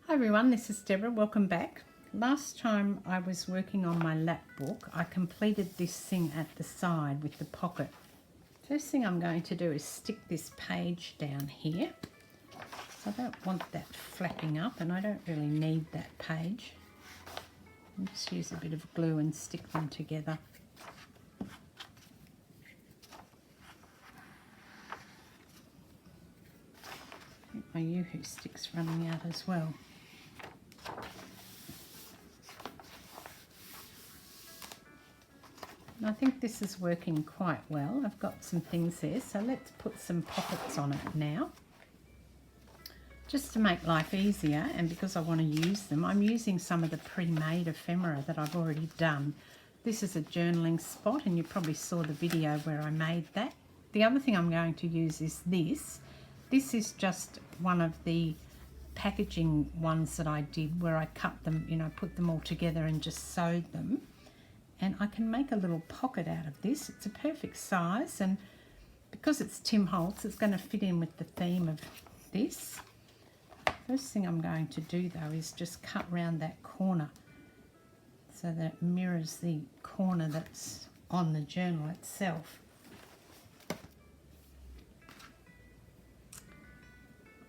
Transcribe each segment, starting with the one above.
Hi everyone, this is Deborah. Welcome back. Last time I was working on my lap book, I completed this thing at the side with the pocket. First thing I'm going to do is stick this page down here. So I don't want that flapping up, and I don't really need that page. I'll just use a bit of glue and stick them together. My Yoo-hoo stick's running out as well. And I think this is working quite well. I've got some things there, so let's put some pockets on it now. Just to make life easier, and because I want to use them, I'm using some of the pre-made ephemera that I've already done. This is a journaling spot, and you probably saw the video where I made that. The other thing I'm going to use is this. This is just one of the packaging ones that I did where I cut them, put them all together and just sewed them. And I can make a little pocket out of this. It's a perfect size, and because it's Tim Holtz, it's going to fit in with the theme of this. First thing I'm going to do though is just cut round that corner so that it mirrors the corner that's on the journal itself.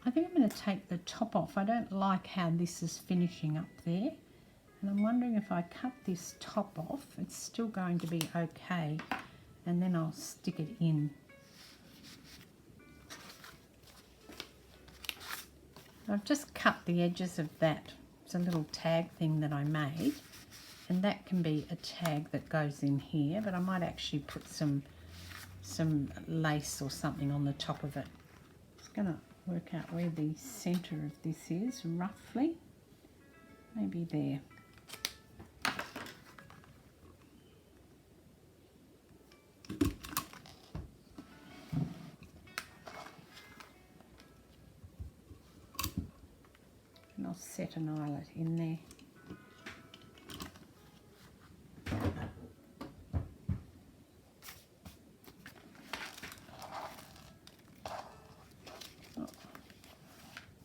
I think I'm going to take the top off. I don't like how this is finishing up there. And I'm wondering if I cut this top off, it's still going to be okay. And then I'll stick it in. I've just cut the edges of that. It's a little tag thing that I made. And that can be a tag that goes in here, but I might actually put some lace or something on the top of it. Just going to work out where the centre of this is, roughly. Maybe there. And I'll set an eyelet in there.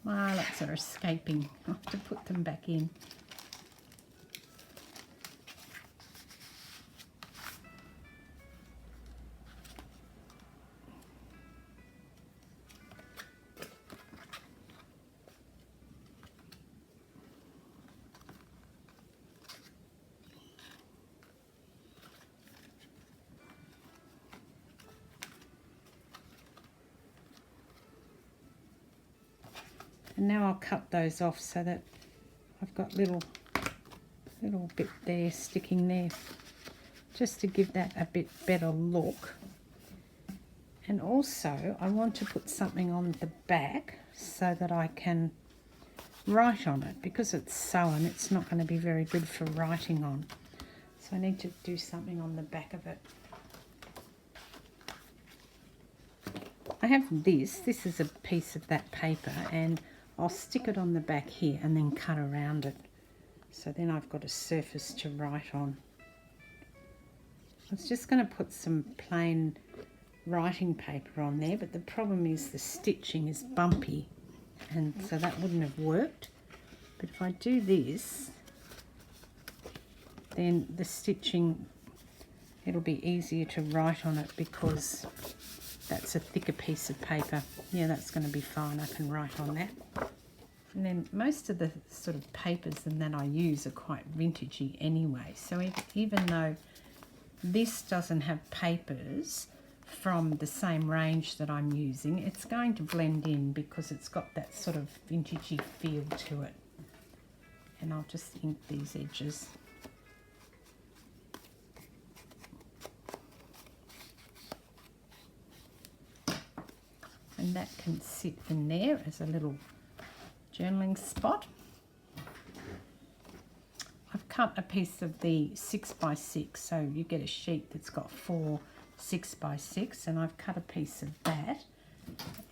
My eyelets are escaping. I have to put them back in. And now I'll cut those off so that I've got little bit there sticking there, just to give that a bit better look. And also I want to put something on the back so that I can write on it. Because it's sewn, it's not going to be very good for writing on. So I need to do something on the back of it. I have this is a piece of that paper, and I'll stick it on the back here and then cut around it. So then I've got a surface to write on. I was just going to put some plain writing paper on there, but the problem is the stitching is bumpy, and so that wouldn't have worked. But if I do this, then the stitching, it'll be easier to write on it because that's a thicker piece of paper. Yeah, that's going to be fine. I can write on that. And then most of the sort of papers that I use are quite vintagey anyway. So even though this doesn't have papers from the same range that I'm using, it's going to blend in because it's got that sort of vintagey feel to it. And I'll just ink these edges. And that can sit in there as a little journaling spot. I've cut a piece of the 6x6, so you get a sheet that's got 4 6x6, and I've cut a piece of that,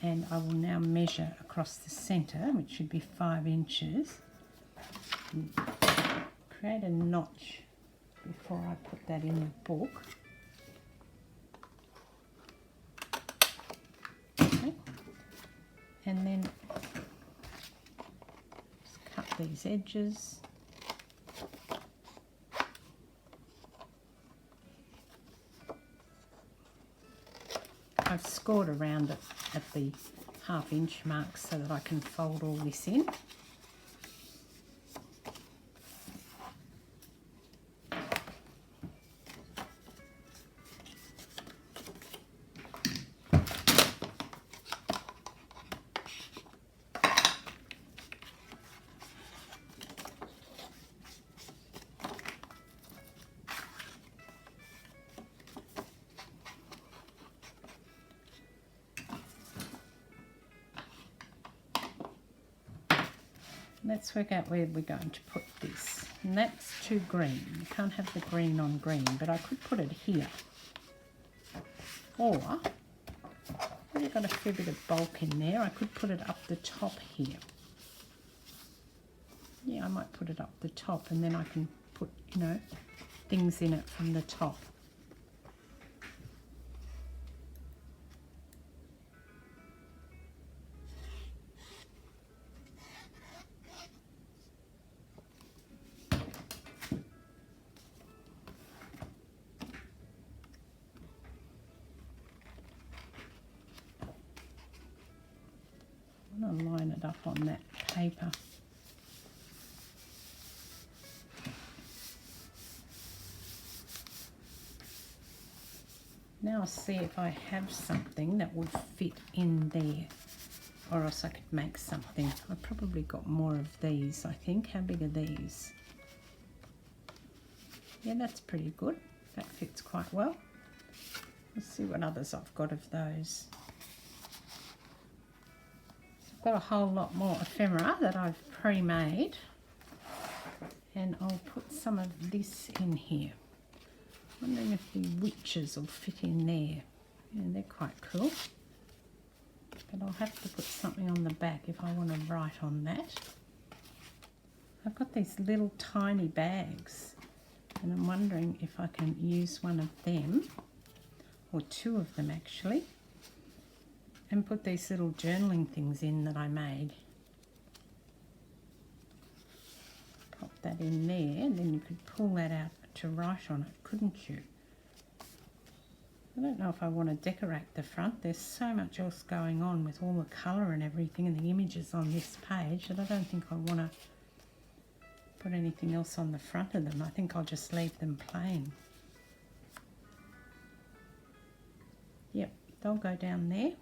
and I will now measure across the centre, which should be 5 inches, and create a notch before I put that in the book. Okay. And then just cut these edges. I've scored around it at the 1/2 inch mark so that I can fold all this in. Let's work out where we're going to put this. And that's too green. You can't have the green on green, but I could put it here. Or, I've got a fair bit of bulk in there. I could put it up the top here. Yeah, I might put it up the top and then I can put, you know, things in it from the top. I'm going to line it up on that paper. Now I'll see if I have something that would fit in there, or else I could make something. I've probably got more of these, I think. How big are these? Yeah, that's pretty good. That fits quite well. Let's see what others I've got of those. I've got a whole lot more ephemera that I've pre-made, and I'll put some of this in here. Wondering if the witches will fit in there. Yeah, they're quite cool. But I'll have to put something on the back if I want to write on that. I've got these little tiny bags, and I'm wondering if I can use one of them, or 2 of them actually, and put these little journaling things in that I made. Pop that in there, and then you could pull that out to write on it, couldn't you? I don't know if I want to decorate the front. There's so much else going on with all the colour and everything and the images on this page that I don't think I want to put anything else on the front of them. I think I'll just leave them plain. Yep, they'll go down there.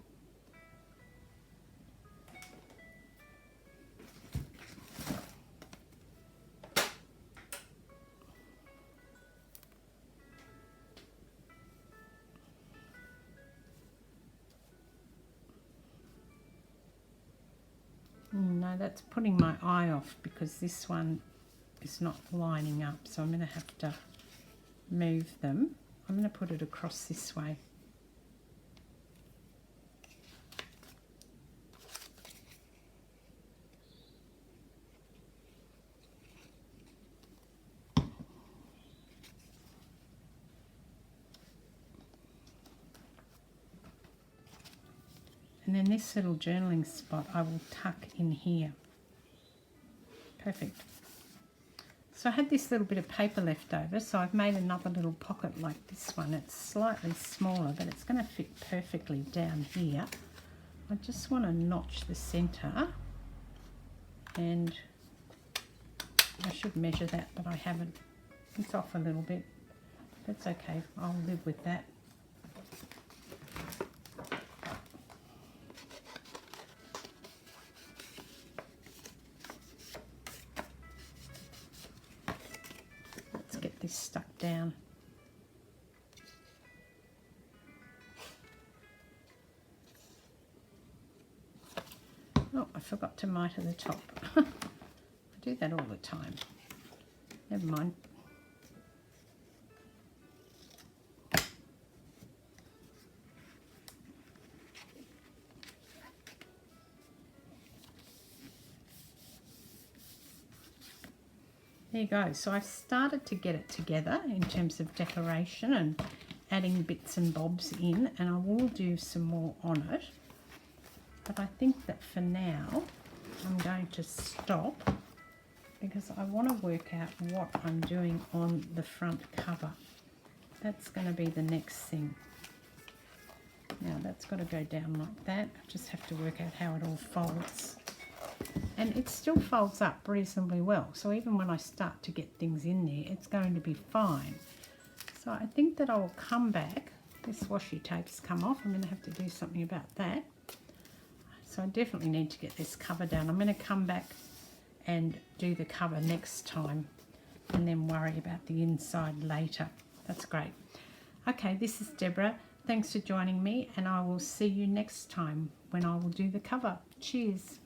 No, that's putting my eye off because this one is not lining up, so I'm going to have to move them. I'm going to put it across this way. And then this little journaling spot I will tuck in here. Perfect. So I had this little bit of paper left over, so I've made another little pocket like this one. It's slightly smaller, but it's going to fit perfectly down here. I just want to notch the centre, and I should measure that, but I haven't. It's off a little bit. That's okay, I'll live with that. This stuck down. Oh, I forgot to miter the top. I do that all the time. Never mind. There you go. So I've started to get it together in terms of decoration and adding bits and bobs in, and I will do some more on it. But I think that for now I'm going to stop because I want to work out what I'm doing on the front cover. That's going to be the next thing. Now that's got to go down like that. I just have to work out how it all folds. And it still folds up reasonably well. So even when I start to get things in there, it's going to be fine. So I think that I will come back. This washi tape's come off. I'm going to have to do something about that. So I definitely need to get this cover down. I'm going to come back and do the cover next time and then worry about the inside later. That's great. Okay, this is Deborah. Thanks for joining me, and I will see you next time when I will do the cover. Cheers.